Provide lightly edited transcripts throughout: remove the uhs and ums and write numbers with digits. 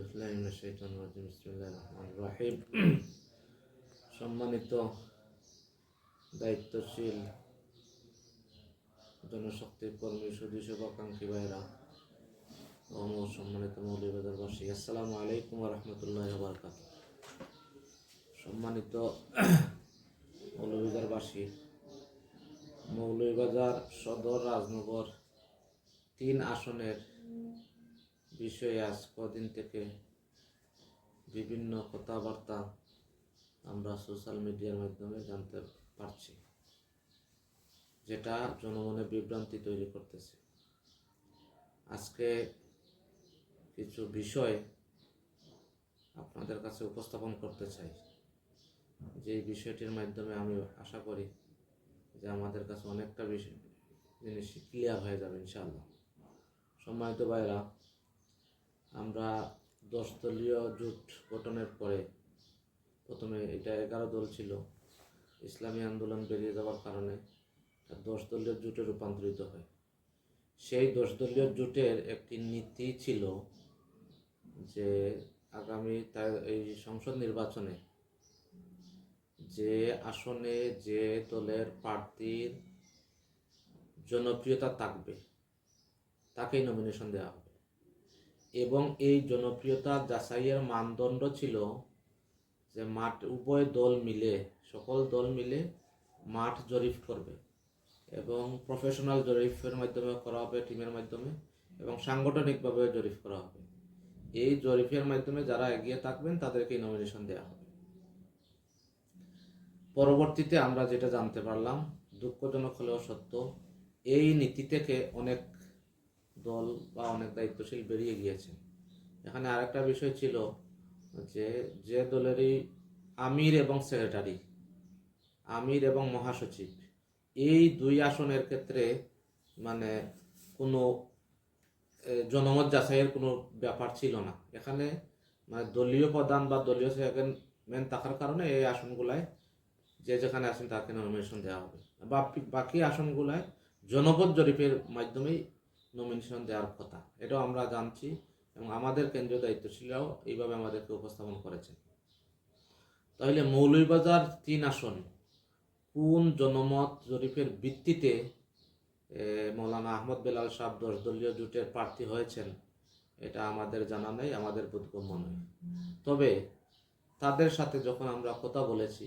বিসমিল্লাহির সম্মানিত দায়িত্বশীল জনশক্তির কর্মী সুধী শুভাকাঙ্ক্ষী ভাইরা ও সম্মানিত মৌলভীবাজারবাসী, আসসালামু আলাইকুম ওয়া রাহমাতুল্লাহি ওয়া বারাকাতুহু। সম্মানিত মৌলভীবাজারবাসী, মৌলভীবাজার সদর রাজনগর 3 আসনের বিষয়ে আজ কদিন থেকে বিভিন্ন কথাবার্তা আমরা সোশ্যাল মিডিয়ার মাধ্যমে জানতে পারছি, যেটা জনমনে বিভ্রান্তি তৈরি করতেছে। আজকে কিছু বিষয় আপনাদের কাছে উপস্থাপন করতে চাই, যে বিষয়টির মাধ্যমে আমি আশা করি যে আমাদের কাছে অনেকটা জিনিস ক্লিয়ার হয়ে যাবে ইনশাআল্লাহ। সম্মানিত ভাইরা, আমরা 10 দলীয় জোট গঠনের পরে প্রথমে এটা 11 দল ছিল, ইসলামী আন্দোলন বেরিয়ে যাওয়ার কারণে 10 দলীয় জোটে রূপান্তরিত হয়। সেই 10 দলীয় জোটের একটি নীতি ছিল যে আগামী এই সংসদ নির্বাচনে যে আসনে যে দলের প্রার্থীর জনপ্রিয়তা থাকবে তাকেই নমিনেশন দেওয়া হবে, এবং এই জনপ্রিয়তা যাচাইয়ের মানদণ্ড ছিল যে উভয় দল মিলে, সকল দল মিলে মাঠ জরিপ করবে, এবং প্রফেশনাল জরিপের মাধ্যমে করা হবে, টিমের মাধ্যমে, এবং সাংগঠনিকভাবে জরিপ করা হবে। এই জরিপের মাধ্যমে যারা এগিয়ে থাকবেন তাদেরকেই নমিনেশন দেওয়া হবে। পরবর্তীতে আমরা যেটা জানতে পারলাম, দুঃখজনক হলেও সত্য, এই নীতি থেকে অনেক দল বা অনেক দায়িত্বশীল বেরিয়ে গিয়েছেন। এখানে আরেকটা বিষয় ছিল যে দলেরই আমির এবং সেক্রেটারি, আমির এবং মহাসচিব, এই 2 আসনের ক্ষেত্রে মানে কোনো জনমত যাচাইয়ের কোনো ব্যাপার ছিল না। এখানে মানে দলীয় প্রধান বা দলীয় চেয়ারম্যান থাকার কারণে এই আসনগুলায় যে যেখানে আছেন তাকে নমিনেশন দেওয়া হবে, বাকি আসনগুলায় জনপদ জরিপের মাধ্যমেই নমিনেশন দেওয়ার কথা। এটাও আমরা জানছি, এবং আমাদের কেন্দ্রীয় দায়িত্বশীলরাও এইভাবে আমাদেরকে উপস্থাপন করেছেন। তাহলে মৌলভীবাজার 3 আসন কোন জনমত জরিপের ভিত্তিতে মৌলানা আহমদ বেলাল সাহেব 10 দলীয় জোটের প্রার্থী হয়েছেন এটা আমাদের জানা নেই, আমাদের বোধগম্য নয়। তবে তাদের সাথে যখন আমরা কথা বলেছি,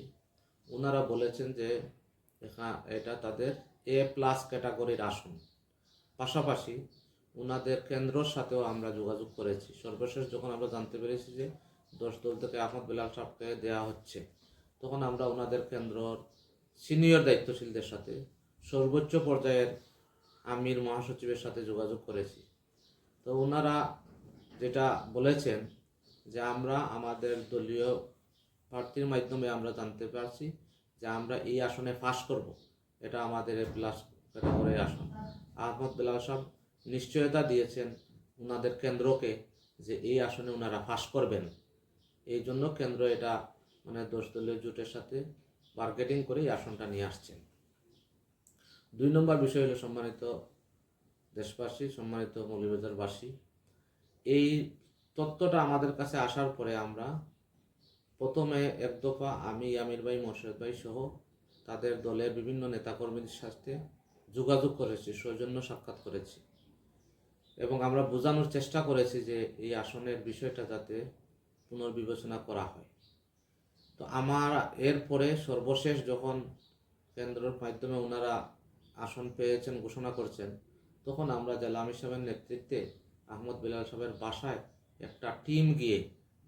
ওনারা বলেছেন যে এটা তাদের A+ ক্যাটাগরির আসন। পাশাপাশি ওনাদের কেন্দ্রর সাথেও আমরা যোগাযোগ করেছি। সর্বশেষ যখন আমরা জানতে পেরেছি যে 10 দল থেকে আহমদ বেলাল সাহেবকে দেওয়া হচ্ছে, তখন আমরা ওনাদের কেন্দ্রর সিনিয়র দায়িত্বশীলদের সাথে, সর্বোচ্চ পর্যায়ের আমির মহাসচিবের সাথে যোগাযোগ করেছি। তো ওনারা যেটা বলেছেন যে আমরা আমাদের দলীয় প্রার্থীর মাধ্যমে আমরা জানতে পারছি যে আমরা এই আসনে পাস করব, এটা আমাদের A+ ক্যাটাগরির আসন। আহমদ বেলাল সাহেব নিশ্চয়তা দিয়েছেন ওনাদের কেন্দ্রকে যে এই আসনে ওনারা পাস করবেন। এই জন্য কেন্দ্র এটা মানে 10 দলীয় জোটের সাথে বার্গেটিং করে এই আসনটা নিয়ে আসছেন। 2 নম্বর বিষয় হলো, সম্মানিত দেশবাসী, সম্মানিত মৌলভীবাজারবাসী, এই তথ্যটা আমাদের কাছে আসার পরে আমরা প্রথমে এক দফা আমি আমির ভাই, মোর্শেদ ভাই সহ তাদের দলের বিভিন্ন নেতাকর্মীদের সাথে যোগাযোগ করেছি, সৌজন্য সাক্ষাৎ করেছি, এবং আমরা বোঝানোর চেষ্টা করেছি যে এই আসনের বিষয়টা যাতে পুনর্বিবেচনা করা হয়। তো আমার এরপরে সর্বশেষ যখন কেন্দ্রের মাধ্যমে ওনারা আসন পেয়েছেন ঘোষণা করছেন, তখন আমরা জেলা আমির সাহেবের নেতৃত্বে আহমদ বেলাল সাহেবের বাসায় একটা টিম গিয়ে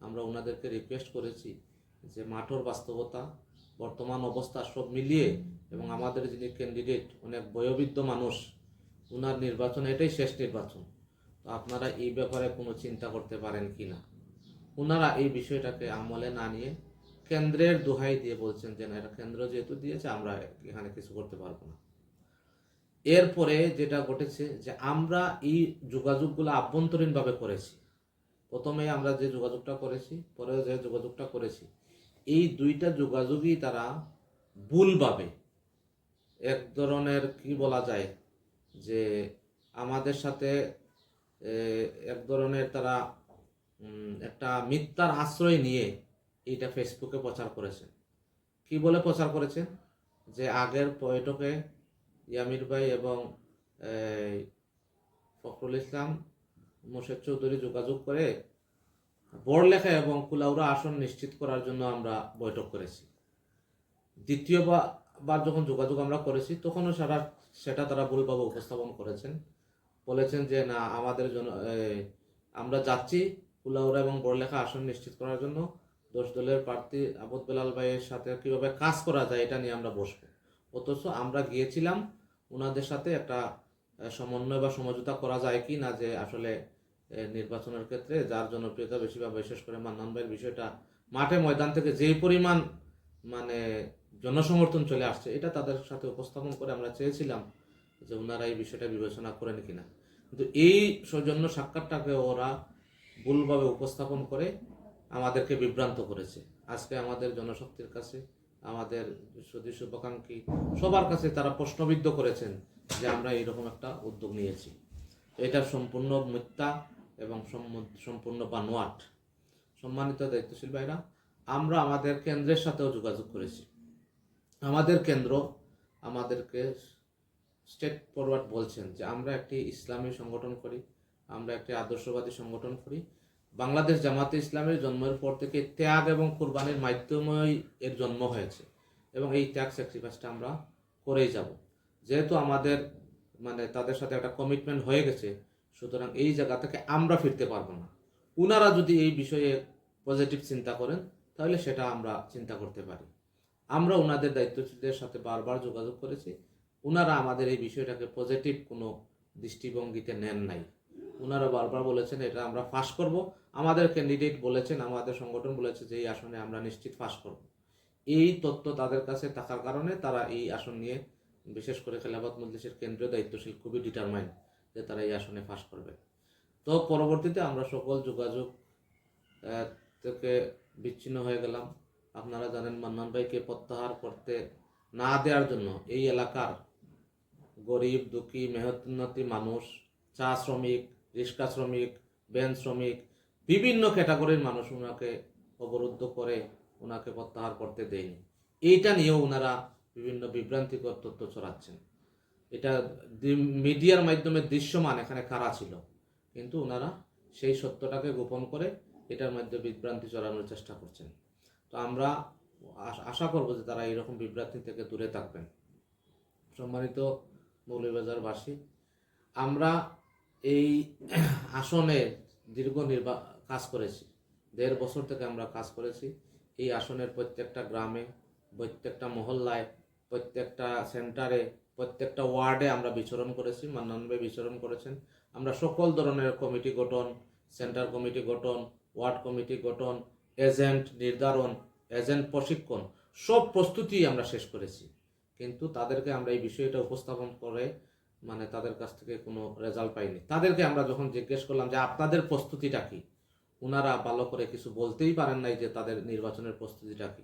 আমরা ওনাদেরকে রিকোয়েস্ট করেছি যে মাঠের বাস্তবতা, বর্তমান অবস্থা সব মিলিয়ে, এবং আমাদের যিনি ক্যান্ডিডেট অনেক বয়োবৃদ্ধ মানুষ, ওনার নির্বাচন এটাই শেষ নির্বাচন, তো আপনারা এই ব্যাপারে কোনো চিন্তা করতে পারেন কি না। ওনারা এই বিষয়টাকে আমলে না নিয়ে কেন্দ্রের দোহাই দিয়ে বলছেন যে না, এটা কেন্দ্র যেহেতু দিয়েছে আমরা এখানে কিছু করতে পারবো না। এরপরে যেটা ঘটেছে যে আমরা এই যোগাযোগগুলো আভ্যন্তরীণভাবে করেছি। প্রথমে আমরা যে যোগাযোগটা করেছি, পরে যে যোগাযোগটা করেছি, এই 2টা যোগাযোগই তারা ভুলভাবে এক ধরনের কি বলা যায় যে আমাদের সাথে এক ধরনের তারা একটা মিথ্যার আশ্রয় নিয়ে এইটা ফেসবুকে প্রচার করেছেন। কি বলে প্রচার করেছেন? যে আগের বৈঠকে ইয়ামির ভাই এবং এই, ফখরুল ইসলাম মোর্শেদ চৌধুরী যোগাযোগ করে বড়লেখা এবং কুলাউড়া আসন নিশ্চিত করার জন্য আমরা বৈঠক করেছি। দ্বিতীয়বার যখন যোগাযোগ আমরা করেছি তখনও সেটা তারা ভুলভাবে উপস্থাপন করেছেন। বলেছেন যে না, আমাদের জন্য আমরা যাচ্ছি কুলাউড়া এবং বড়লেখা আসন নিশ্চিত করার জন্য, 10 দলের প্রার্থী আবদ বেলাল ভাইয়ের সাথে কিভাবে কাজ করা যায় এটা নিয়ে আমরা বসবো। অথচ আমরা গিয়েছিলাম ওনাদের সাথে একটা সমন্বয় বা সমঝোতা করা যায় কি না, যে আসলে নির্বাচনের ক্ষেত্রে যার জনপ্রিয়তা বেশি বা বিশেষ করে মান্নান ভাইয়ের বিষয়টা মাঠে ময়দান থেকে যেই পরিমাণ মানে জনসমর্থন চলে আসছে, এটা তাদের সাথে উপস্থাপন করে আমরা চেয়েছিলাম যে ওনারা এই বিষয়টা বিবেচনা করেন কিনা। কিন্তু এই সৌজন্য সাক্ষাৎটাকে ওরা ভুলভাবে উপস্থাপন করে আমাদেরকে বিভ্রান্ত করেছে। আজকে আমাদের জনশক্তির কাছে, আমাদের সুদী শুভাকাঙ্ক্ষী সবার কাছে তারা প্রশ্নবিদ্ধ করেছেন যে আমরা এইরকম একটা উদ্যোগ নিয়েছি। এটা সম্পূর্ণ মিথ্যা এবং সম্পূর্ণ বানোয়াট। সম্মানিত দায়িত্বশীল ভাইরা, আমরা আমাদের কেন্দ্রের সাথেও যোগাযোগ করেছি। আমাদের কেন্দ্র আমাদেরকে স্টেট ফরওয়ার্ড বলছেন যে আমরা একটি ইসলামী সংগঠন করি, আমরা একটি আদর্শবাদী সংগঠন করি। বাংলাদেশ জামাতে ইসলামের জন্মের পর থেকে ত্যাগ এবং কোরবানির মাধ্যমেই এর জন্ম হয়েছে এবং এই ত্যাগ স্যাক্রিফাইসটা আমরা করেই যাব। যেহেতু আমাদের মানে তাদের সাথে একটা কমিটমেন্ট হয়ে গেছে, সুতরাং এই জায়গা থেকে আমরা ফিরতে পারবো না। উনারা যদি এই বিষয়ে পজিটিভ চিন্তা করেন তাহলে সেটা আমরা চিন্তা করতে পারি। আমরা ওনাদের দায়িত্বশীলদের সাথে বারবার যোগাযোগ করেছি, ওনারা আমাদের এই বিষয়টাকে পজিটিভ কোনো দৃষ্টিভঙ্গিতে নেন নাই। ওনারা বারবার বলেছেন এটা আমরা ফাঁস করব। আমাদের ক্যান্ডিডেট বলেছেন, আমাদের সংগঠন বলেছে যে এই আসনে আমরা নিশ্চিত ফাঁস করব। এই তথ্য তাদের কাছে থাকার কারণে তারা এই আসন নিয়ে, বিশেষ করে খেলাফত মজলিসের কেন্দ্রীয় দায়িত্বশীল খুবই ডিটারমাইন্ড যে তারা এই আসনে ফাঁস করবে। তো পরবর্তীতে আমরা সকল যোগাযোগ থেকে বিচ্ছিন্ন হয়ে গেলাম। আপনারা জানেন মান্নান ভাইকে প্রত্যাহার করতে না দেওয়ার জন্য এই এলাকার গরিব দুঃখী মেহনতি মানুষ, চা শ্রমিক, রিক্সা শ্রমিক, ভ্যান শ্রমিক, বিভিন্ন ক্যাটাগরির মানুষ ওনাকে অবরুদ্ধ করে ওনাকে প্রত্যাহার করতে দেয়নি। এইটা নিয়েও ওনারা বিভিন্ন বিভ্রান্তিকর তথ্য ছড়াচ্ছেন। এটা মিডিয়ার মাধ্যমে দৃশ্যমান এখানে কারা ছিল, কিন্তু ওনারা সেই সত্যটাকে গোপন করে এটার মধ্যে বিভ্রান্তি ছড়ানোর চেষ্টা করছেন। তো আমরা আশা করব যে তারা এইরকম বিভ্রান্তি থেকে দূরে থাকবেন। সম্মানিত মৌলভীবাজারবাসী, আমরা এই আসনে দীর্ঘ কাজ করেছি, 1.5 বছর থেকে আমরা কাজ করেছি। এই আসনের প্রত্যেকটা গ্রামে, প্রত্যেকটা মহল্লায়, প্রত্যেকটা সেন্টারে, প্রত্যেকটা ওয়ার্ডে আমরা বিচরণ করেছি, মান্নান ভাই বিচরণ করেছেন। আমরা সকল ধরনের কমিটি গঠন, সেন্টার কমিটি গঠন, ওয়ার্ড কমিটি গঠন, এজেন্ট নির্ধারণ, এজেন্ট প্রশিক্ষণ, সব প্রস্তুতি আমরা শেষ করেছি। কিন্তু তাদেরকে আমরা এই বিষয়টা উপস্থাপন করে মানে তাদের কাছ থেকে কোনো রেজাল্ট পাইনি। তাদেরকে আমরা যখন জিজ্ঞেস করলাম যে আপনাদের প্রস্তুতিটা কি, ওনারা ভালো করে কিছু বলতেই পারেন নাই যে তাদের নির্বাচনের প্রস্তুতিটা কি।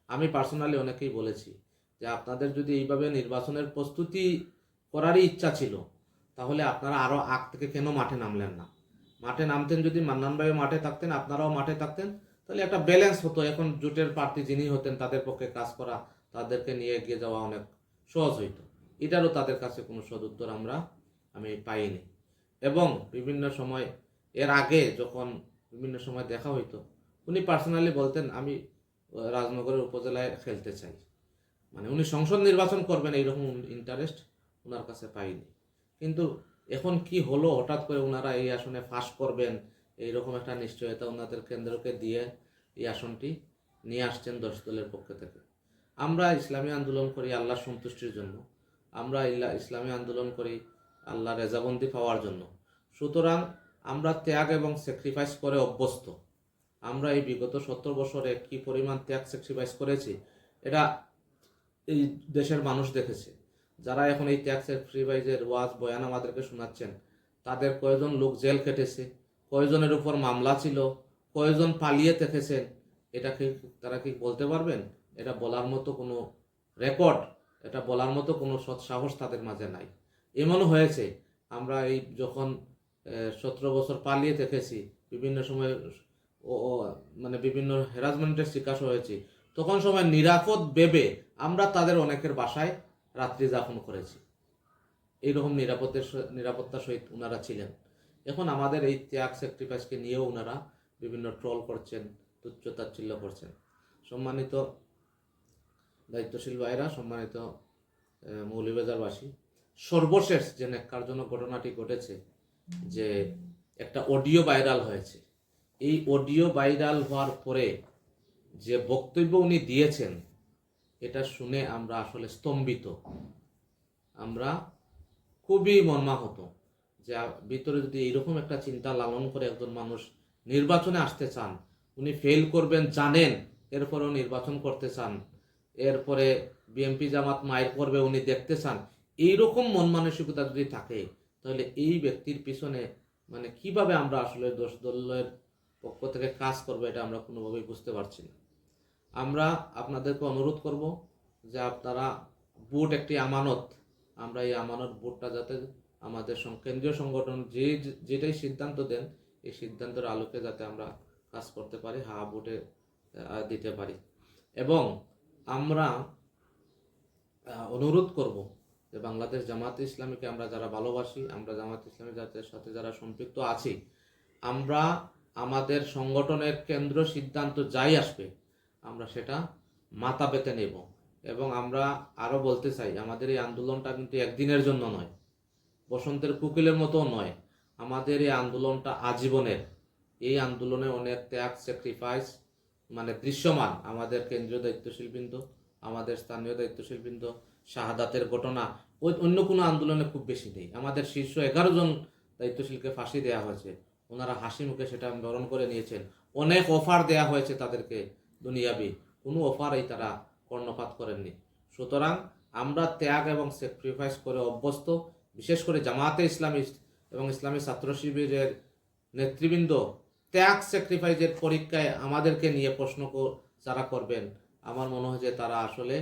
আমি পার্সোনালি অনেকেই বলেছি যে আপনাদের যদি এইভাবে নির্বাচনের প্রস্তুতি করারই ইচ্ছা ছিল তাহলে আপনারা আরও আগ থেকে কেন মাঠে নামলেন না? মাঠে নামতেন, যদি মান্নান ভাইও মাঠে থাকতেন, আপনারাও মাঠে থাকতেন, তাহলে একটা ব্যালেন্স হতো। এখন জোটের প্রার্থী যিনি হতেন তাদের পক্ষে কাজ করা, তাদেরকে নিয়ে এগিয়ে যাওয়া অনেক সহজ হইতো। এটারও তাদের কাছে কোনো সদুত্তর আমি পাইনি। এবং বিভিন্ন সময় এর আগে যখন বিভিন্ন সময় দেখা হইতো, উনি পার্সোনালি বলতেন আমি রাজনগরের উপজেলায় খেলতে চাই, মানে উনি সংসদ নির্বাচন করবেন এইরকম ইন্টারেস্ট ওনার কাছে পাইনি। কিন্তু এখন কি হলো, হঠাৎ করে ওনারা এই আসনে ফাঁস করবেন এইরকম একটা নিশ্চয়তা ওনাদের কেন্দ্রকে দিয়ে এই আসনটি নিয়ে আসছেন 10 দলের পক্ষ থেকে। আমরা ইসলামী আন্দোলন করি আল্লাহর সন্তুষ্টির জন্য, আমরা ইসলামী আন্দোলন করি আল্লাহ রেজাবন্দি পাওয়ার জন্য। সুতরাং আমরা ত্যাগ এবং স্যাক্রিফাইস করে অভ্যস্ত। আমরা এই বিগত 70 বছরে কি পরিমাণ ত্যাগ স্যাক্রিফাইস করেছি এটা এই দেশের মানুষ দেখেছে। যারা এখন এই ত্যাগ স্যাক্রিফাইসের ওয়াজ বয়ান আমাদেরকে শোনাচ্ছেন, তাদের কয়জন লোক জেল কেটেছে, কয়জনের উপর মামলা ছিল, কয়জন পালিয়ে থেকেছেন, এটা কি তারা কি বলতে পারবেন? এটা বলার মতো কোনো রেকর্ড, এটা বলার মতো কোনো সৎ সাহস তাদের মাঝে নাই। এমনও হয়েছে আমরা এই যখন 17 বছর পালিয়ে থেকেছি, বিভিন্ন সময় মানে বিভিন্ন হ্যারাসমেন্টের শিকার হয়েছি, তখন সময় নিরাপদ ভেবে আমরা তাদের অনেকের বাসায় রাত্রি যাপন করেছি। এইরকম নিরাপত্তার সহিত ওনারা ছিলেন। এখন আমাদের এই ত্যাগ স্যাক্রিফাইসকে নিয়েও ওনারা বিভিন্ন ট্রল করছেন, তুচ্ছ-তাচ্ছিল্য করছেন। সম্মানিত দায়িত্বশীল ভাইরা, সম্মানিত মৌলভীবাজারবাসী, সর্বশেষ যে ন্যাক্কারজনক ঘটনাটি ঘটেছে, যে একটা অডিও ভাইরাল হয়েছে। এই অডিও ভাইরাল হওয়ার পরে যে বক্তব্য উনি দিয়েছেন, এটা শুনে আমরা আসলে স্তম্ভিত, আমরা খুবই মর্মাহত। যে ভিতরে যদি এইরকম একটা চিন্তা লালন করে একজন মানুষ নির্বাচনে আসতে চান, উনি ফেল করবেন জানেন, এরপরেও নির্বাচন করতে চান, এরপরে বিএনপি জামাত মায়ের করবে উনি দেখতে চান, এইরকম মন মানসিকতা যদি থাকে, তাহলে এই ব্যক্তির পিছনে মানে কিভাবে আমরা আসলে দলের পক্ষ থেকে কাজ করবো, এটা আমরা কোনোভাবেই বুঝতে পারছি না। আমরা আপনাদেরকে অনুরোধ করব যে আপনারা, ভোট একটি আমানত, আমরা এই আমানত ভোটটা যাতে আমাদের কেন্দ্রীয় সংগঠন যেটাই সিদ্ধান্ত দেন, এই সিদ্ধান্তের আলোকে যাতে আমরা কাজ করতে পারি, ভোটে দিতে পারি। এবং আমরা অনুরোধ করব যে বাংলাদেশ জামাত ইসলামীকে আমরা যারা ভালোবাসি, আমরা জামাত ইসলামী জাতির সাথে যারা সম্পৃক্ত আছি, আমরা আমাদের সংগঠনের কেন্দ্র সিদ্ধান্ত যাই আসবে আমরা সেটা মাথা পেতে নেব। এবং আমরা আরও বলতে চাই, আমাদের এই আন্দোলনটা কিন্তু একদিনের জন্য নয়, বসন্তের কোকিলের মতো নয়, আমাদের এই আন্দোলনটা আজীবনের। এই আন্দোলনে অনেক ত্যাগ স্যাক্রিফাইস মানে দৃশ্যমান। আমাদের কেন্দ্রীয় দায়িত্বশীল বৃন্দ, আমাদের স্থানীয় দায়িত্বশীল বৃন্দ, শাহাদাতের ঘটনা অন্য কোনো আন্দোলনে খুব বেশি নেই। আমাদের শীর্ষ 11 জন দায়িত্বশীলকে ফাঁসি দেওয়া হয়েছে, ওনারা হাসি মুখে সেটা বরণ করে নিয়েছেন। অনেক অফার দেয়া হয়েছে তাদেরকে দুনিয়াবি, কোনো অফারেই তারা কর্ণপাত করেননি। সুতরাং আমরা ত্যাগ এবং স্যাক্রিফাইস করে অভ্যস্ত। বিশেষ করে জামায়াতে ইসলামী এবং ইসলামী ছাত্র শিবিরের নেতৃবৃন্দ ত্যাগ স্যাক্রিফাইসের পরীক্ষায় আমাদেরকে নিয়ে প্রশ্ন যারা করবেন, আমার মনে হয় যে তারা আসলে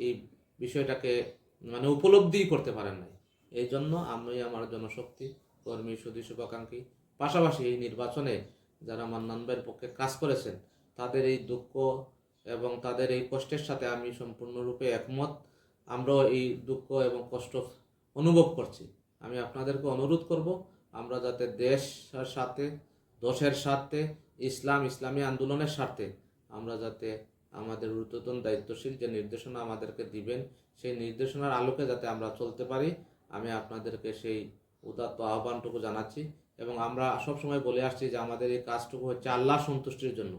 এই বিষয়টাকে মানে উপলব্ধি করতে পারেন নাই। এই জন্য আমি আমার জনশক্তি কর্মী, সুধী, শুভাকাঙ্ক্ষী, পাশাপাশি এই নির্বাচনে যারা মান্নান ভাইয়ের পক্ষে কাজ করেছেন, তাদের এই দুঃখ এবং তাদের এই কষ্টের সাথে আমি সম্পূর্ণরূপে একমত। আমরাও এই দুঃখ এবং কষ্ট অনুভব করছি। আমি আপনাদেরকে অনুরোধ করব, আমরা যাতে দেশের সাথে, দেশের স্বার্থে, ইসলামী আন্দোলনের স্বার্থে আমরা যাতে আমাদের ঊর্ধ্বতন দায়িত্বশীল যে নির্দেশনা আমাদেরকে দিবেন, সেই নির্দেশনার আলোকে যাতে আমরা চলতে পারি, আমি আপনাদেরকে সেই উদাত্ত আহ্বানটুকু জানাচ্ছি। এবং আমরা সবসময় বলে আসছি যে আমাদের এই কাজটুকু হচ্ছে আল্লাহর সন্তুষ্টির জন্য।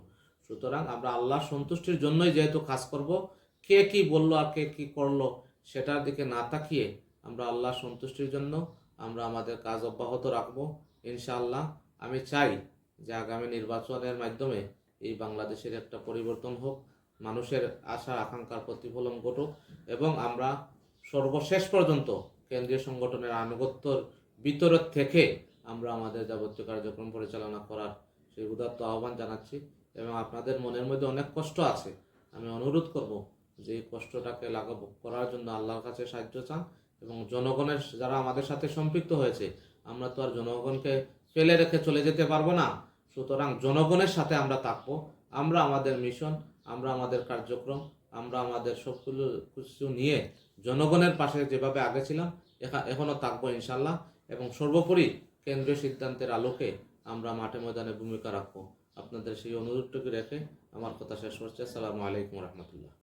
সুতরাং আমরা আল্লাহর সন্তুষ্টির জন্যই যেহেতু কাজ করব, কে কি বললো আর কে কি করলো সেটার দিকে না তাকিয়ে আমরা আল্লাহর সন্তুষ্টির জন্য আমরা আমাদের কাজ অব্যাহত রাখবো ইনশাআল্লাহ। আমি চাই যে আগামী নির্বাচনের মাধ্যমে এই বাংলাদেশের একটা পরিবর্তন হোক, মানুষের আশা আকাঙ্ক্ষার প্রতিফলন ঘটুক, এবং আমরা সর্বশেষ পর্যন্ত কেন্দ্রীয় সংগঠনের আনুগত্যর ভিতর থেকে আমরা আমাদের যাবতীয় কার্যক্রম পরিচালনা করার সেই উদাত্ত আহ্বান জানাচ্ছি। এবং আপনাদের মনের মধ্যে অনেক কষ্ট আছে, আমি অনুরোধ করব যে এই কষ্টটাকে লাঘব করার জন্য আল্লাহর কাছে সাহায্য চান। এবং জনগণের যারা আমাদের সাথে সম্পৃক্ত হয়েছে, আমরা তো আর জনগণকে ফেলে রেখে চলে যেতে পারবো না। সুতরাং জনগণের সাথে আমরা থাকবো। আমরা আমাদের মিশন, আমরা আমাদের কার্যক্রম, আমরা আমাদের সবগুলো কিছু নিয়ে জনগণের পাশে যেভাবে আগে ছিলাম এখনও থাকবো ইনশাল্লাহ। এবং সর্বোপরি কেন্দ্রীয় সিদ্ধান্তের আলোকে আমরা মাঠে ময়দানে ভূমিকা রাখবো। আপনাদের সেই অনুরোধটুকু রেখে আমার কথা শেষ করছি। আসসালামু আলাইকুম রহমতুল্লাহ।